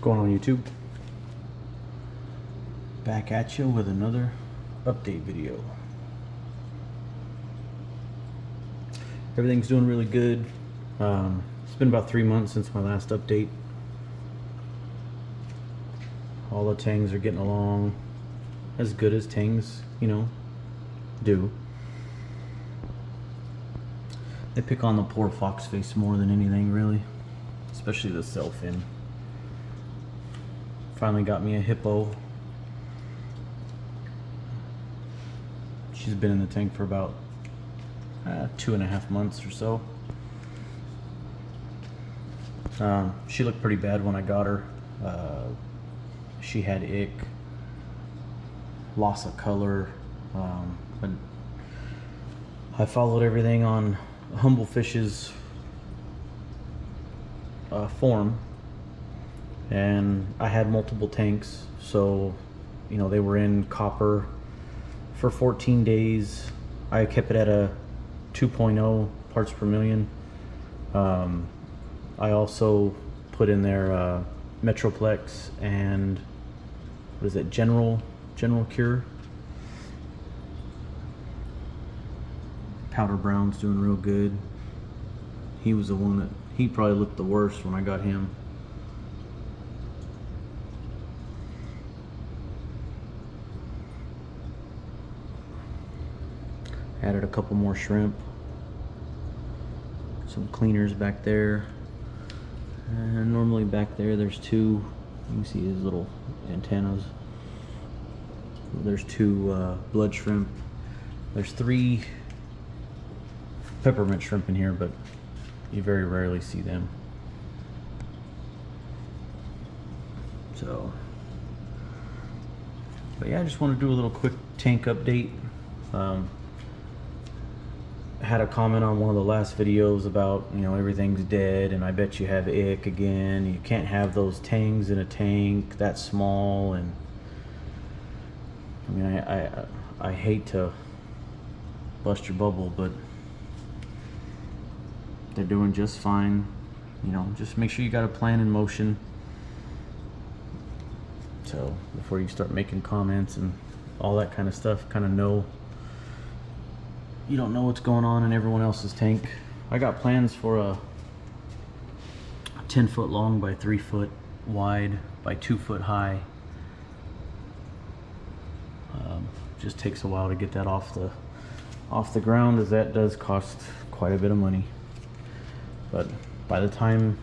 Going on YouTube? Back at you with another update video. Everything's doing really good. It's been about 3 months since my last update. All the tangs are getting along as good as tangs, do. They pick on the poor fox face more than anything, really, especially the sailfin. Finally got me a hippo. She's been in the tank for about 2.5 months or so. She looked pretty bad when I got her. She had ick, loss of color. But I followed everything on Humble Fish's form, and I had multiple tanks, so they were in copper for 14 days. I kept it at a 2.0 parts per million. I also put in there Metroplex and what is it, General Cure. Powder Brown's doing real good. He was the one that he probably looked the worst when I got him. Added a couple more shrimp, some cleaners back there, and normally back there there's two. You can see his little antennas. There's two blood shrimp. There's 3 peppermint shrimp in here, but you very rarely see them. So, but yeah, I just want to do a little quick tank update. Had a comment on one of the last videos about everything's dead, and I bet you have ick again. You can't have those tangs in a tank that small. And I mean, I hate to bust your bubble, but they're doing just fine. Just make sure you got a plan in motion, so before you start making comments and all that kind of stuff, you don't know what's going on in everyone else's tank. I got plans for a 10 foot long by 3 foot wide by 2 foot high. Just takes a while to get that off the ground, as that does cost quite a bit of money. But by the time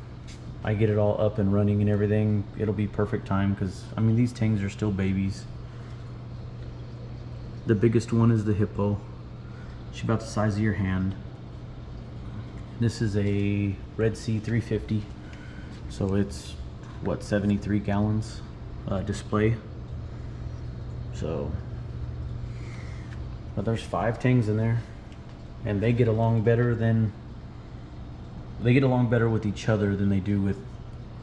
I get it all up and running and everything, it'll be perfect time, because I mean, these tangs are still babies. The biggest one is the hippo. She's about the size of your hand. This is a Red Sea 350, so it's what, 73 gallons display. So, but there's 5 tangs in there, and they get along better with each other than they do with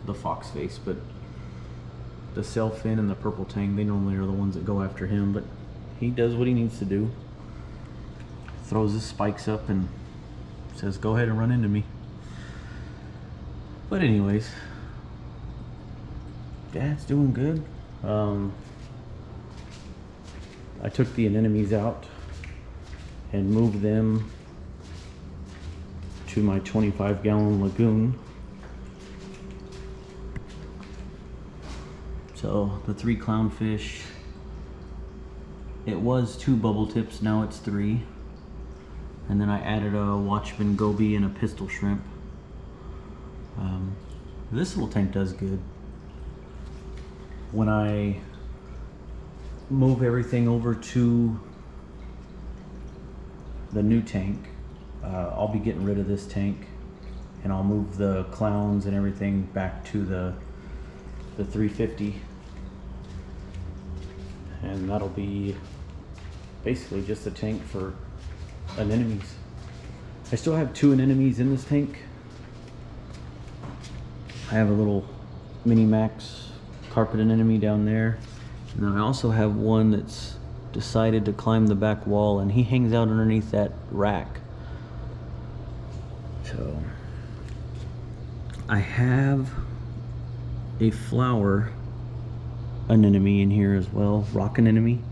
the fox face. But the sailfin and the purple tang, they normally are the ones that go after him, but he does what he needs to do. Throws his spikes up and says, go ahead and run into me. But anyways, yeah, it's doing good. I took the anemones out and moved them to my 25-gallon lagoon. So the 3 clownfish, it was 2 bubble tips, now it's 3. And then I added a Watchman goby and a pistol shrimp. This little tank does good. When I move everything over to the new tank, I'll be getting rid of this tank, and I'll move the clowns and everything back to the 350. And that'll be basically just a tank for anemones. I still have 2 anemones in this tank. I have a little mini max carpet anemone down there, and then I also have one that's decided to climb the back wall, and he hangs out underneath that rack. So I have a flower anemone in here as well, rock anemone,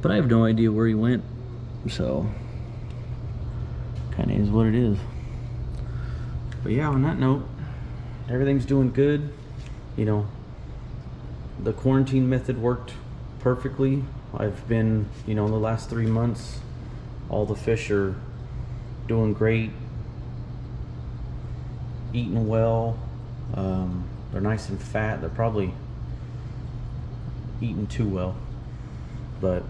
but I have no idea where he went, so kind of is what it is. But yeah, on that note, everything's doing good. You know, the quarantine method worked perfectly. I've been, you know, in the last 3 months, all the fish are doing great, eating well. They're nice and fat. They're probably eating too well, but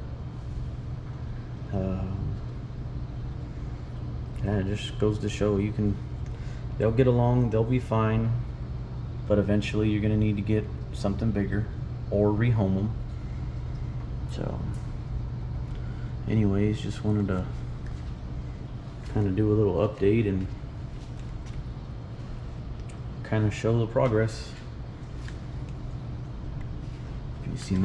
yeah, it just goes to show they'll get along, they'll be fine, but eventually you're gonna need to get something bigger or rehome them. So anyways, just wanted to kind of do a little update and kind of show the progress. If you've seen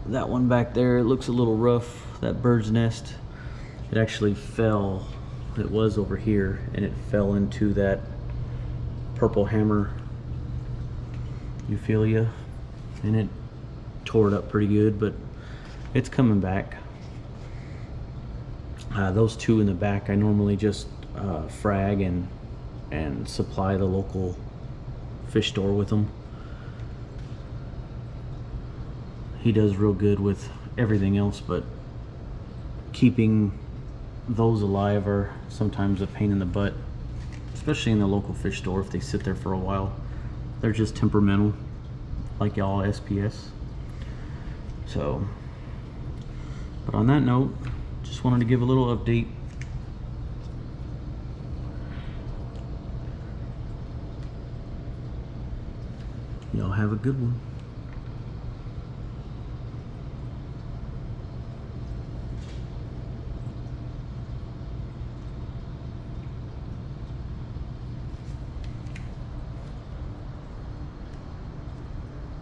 that one back there, it looks a little rough, that bird's nest. It actually fell, it was over here, and it fell into that purple hammer Euphilia, and it tore it up pretty good, but it's coming back. Those two in the back, I normally just frag and supply the local fish store with them. He does real good with everything else, but keeping those alive are sometimes a pain in the butt, especially in the local fish store. If they sit there for a while, they're just temperamental, like y'all SPS. So, but on that note, just wanted to give a little update. Y'all have a good one.